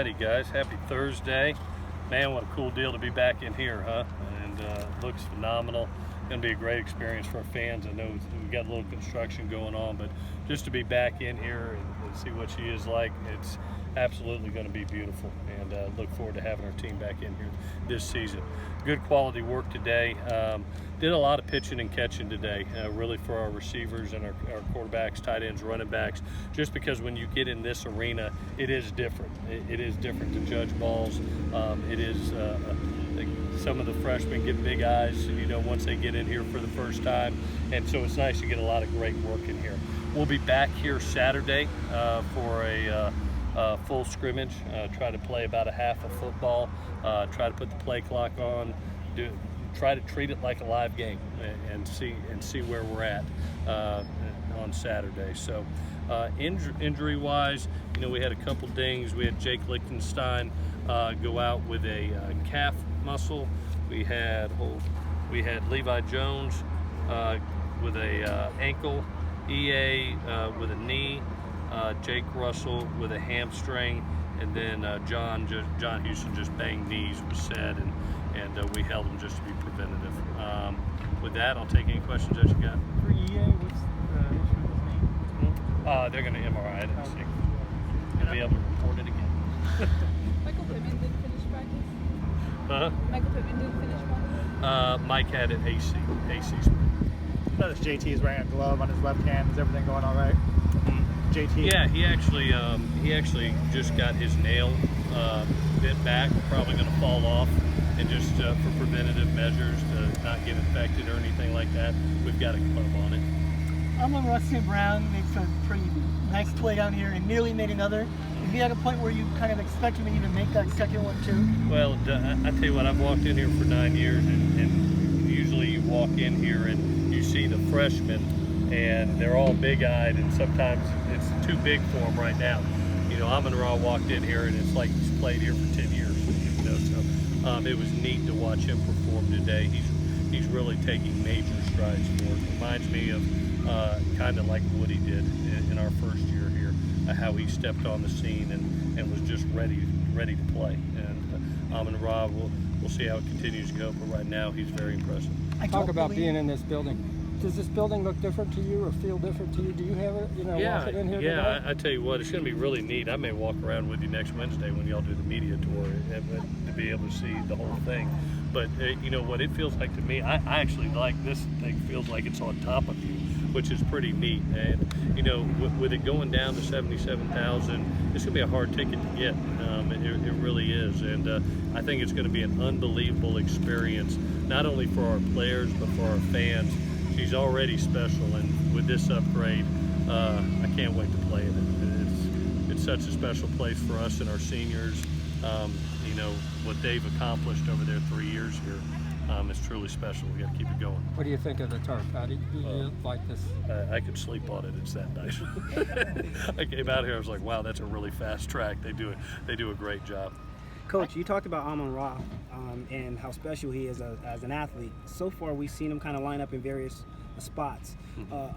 Alrighty, guys. Happy Thursday. Man, what a cool deal to be back in here, huh? And looks phenomenal. Going to be a great experience for our fans. I know we've got a little construction going on, but just to be back in here and see what she is like, it's absolutely going to be beautiful. And look forward to having our team back in here this season. Good quality work today. Did a lot of pitching and catching today, really for our receivers and our quarterbacks, tight ends, running backs, just because when you get in this arena, it is different. It is different to judge balls. It is some of the freshmen get big eyes, once they get in here for the first time. And so it's nice to get a lot of great work in here. We'll be back here Saturday for a full scrimmage, try to play about a half of football, try to put the play clock on, try to treat it like a live game and see where we're at on Saturday. So injury-wise, we had a couple dings. We had Jake Lichtenstein go out with a calf muscle. We had Levi Jones with a ankle, EA with a knee, Jake Russell with a hamstring, and then John Houston just banged knees, was said, and we held him just to be preventative. With that, I'll take any questions that you got. For EA, what's the issue with his knee? They're going to MRI it and see. You'll be able to report it again. Michael Pittman didn't finish practice? Huh? Michael Pittman didn't finish practice? Mike had an AC spring. Notice JT is wearing a glove on his left hand. Is everything going all right? JT? Yeah, he actually just got his nail bit back, probably going to fall off, and just for preventative measures to not get infected or anything like that, we've got a glove on it. Amon-Ra St. Brown makes a pretty nice play down here and nearly made another. Is he at a point where you kind of expect him to even make that second one too? Well, I tell you what, I've walked in here for 9 years, and usually you walk in here and you see the freshmen, and they're all big-eyed, and sometimes it's too big for them right now. Amon-Ra walked in here, and it's like he's played here for 10 years. So it was neat to watch him perform today. He's really taking major strides forward. Reminds me of kind of like Woody did in our first year here, how he stepped on the scene and was just ready to play. And Amon-Ra, we'll see how it continues to go, but right now he's very impressive. Talk about being in this building. Does this building look different to you or feel different to you? Do you have it, walking in here today? I tell you what, it's going to be really neat. I may walk around with you next Wednesday when y'all do the media tour to be able to see the whole thing. But what it feels like to me, I actually like this thing. Feels like it's on top of you, which is pretty neat. And with it going down to 77,000, it's going to be a hard ticket to get. It really is, and I think it's going to be an unbelievable experience, not only for our players but for our fans. She's already special, and with this upgrade, I can't wait to play in it. It's such a special place for us and our seniors. What they've accomplished over their 3 years here is truly special. We got to keep it going. What do you think of the turf? How do you like this? I could sleep on it. It's that nice. I came out here. I was like, wow, that's a really fast track. They do a great job. Coach, you talked about Amon-Ra and how special he is as an athlete. So far, we've seen him kind of line up in various spots.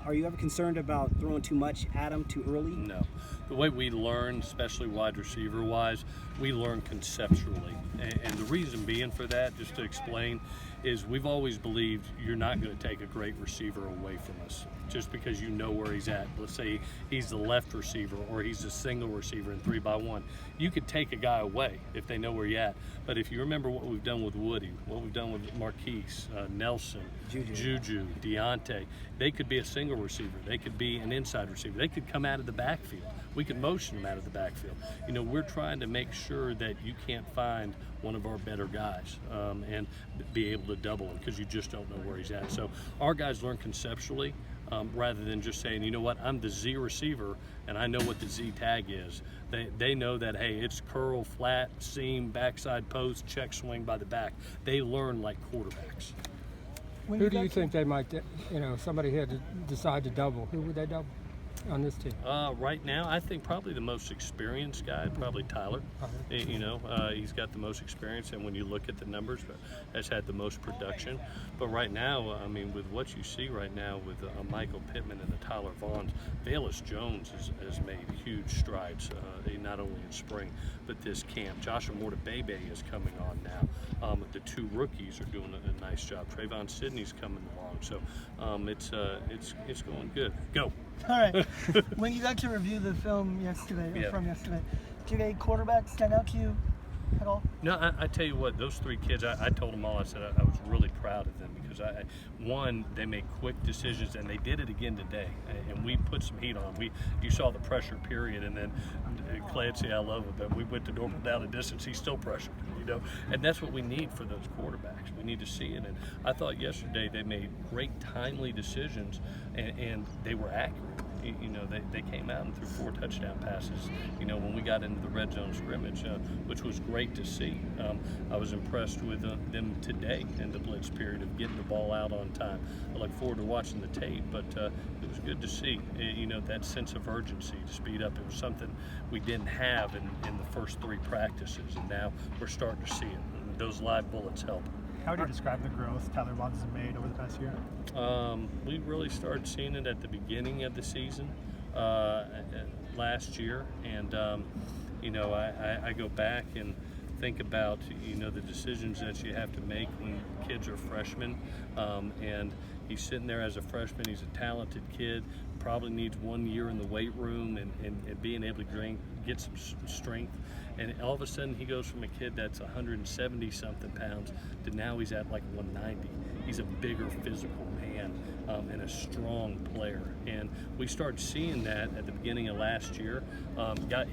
Are you ever concerned about throwing too much at him too early? No. The way we learn, especially wide receiver wise, we learn conceptually. And the reason being for that, just to explain, is we've always believed you're not going to take a great receiver away from us just because you know where he's at. Let's say he's the left receiver or he's a single receiver in 3-by-1. You could take a guy away if they know where you're at. But if you remember what we've done with Woody, what we've done with Marquise, Nelson, Juju, Deontay, they could be a single receiver. They could be an inside receiver. They could come out of the backfield. We could motion them out of the backfield. We're trying to make sure that you can't find one of our better guys and be able to double him because you just don't know where he's at. So our guys learn conceptually rather than just saying, you know what, I'm the Z receiver and I know what the Z tag is. They know that, hey, it's curl, flat, seam, backside post, check swing by the back. They learn like quarterbacks. Who do you think they might, somebody had to decide to double? Who would they double? on this team? Right now, I think probably the most experienced guy, probably Tyler. He's got the most experience, and when you look at the numbers, has had the most production. But right now, I mean, with what you see right now with Michael Pittman and the Tyler Vaughns, Bayless Jones has made huge strides, not only in spring, but this camp. Joshua Mortabebe is coming on now. The two rookies are doing a nice job. Trayvon Sidney's coming along, so it's going good. Go. All right. When you got to review the film yesterday, from yesterday, did a quarterback stand out to you at all? No, I tell you what, those three kids, I told them all, I said I was really proud of them because, one, they made quick decisions, and they did it again today, and we put some heat on them. You saw the pressure period, and then Clancy, I love him, but we went to Norman down a distance, he still pressured, and that's what we need for those quarterbacks. We need to see it, and I thought yesterday they made great timely decisions, and they were accurate. They came out and threw 4 touchdown passes, when we got into the red zone scrimmage, which was great to see. I was impressed with them today in the blitz period of getting the ball out on time. I look forward to watching the tape, but it was good to see, that sense of urgency to speed up. It was something we didn't have in the first 3 practices, and now we're starting to see it. And those live bullets help. How would you describe the growth Tyler Vaughns has made over the past year? We really started seeing it at the beginning of the season last year, and I go back and think about the decisions that you have to make when kids are freshmen, and he's sitting there as a freshman. He's a talented kid, probably needs 1 year in the weight room and being able to get some strength. And all of a sudden he goes from a kid that's 170 something pounds to now he's at like 190. He's a bigger physical man and a strong player. And we started seeing that at the beginning of last year.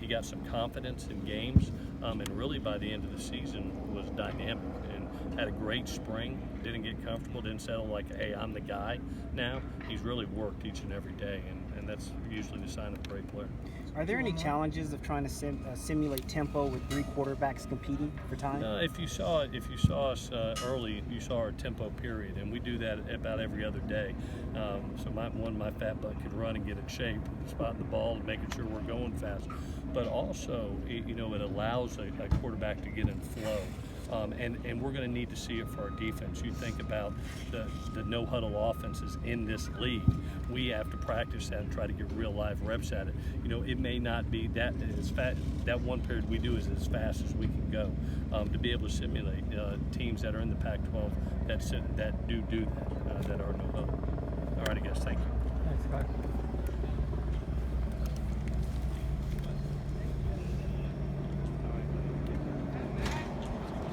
He got some confidence in games, and really by the end of the season was dynamic and had a great spring. Didn't get comfortable, didn't settle like, hey, I'm the guy now. He's really worked each and every day, and that's usually the sign of a great player. Are there any challenges of trying to simulate tempo with 3 quarterbacks competing for time? If you saw us early, you saw our tempo period, and we do that about every other day. So my fat butt could run and get in shape, spotting the ball and making sure we're going fast. But also, it allows a quarterback to get in flow. And we're going to need to see it for our defense. You think about the no-huddle offenses in this league. We have to practice that and try to get real live reps at it. It may not be that as fast. That one period we do is as fast as we can go to be able to simulate teams that are in the Pac-12 that do that, that are no-huddle. All right, I guess. Thank you. Thanks, Scott.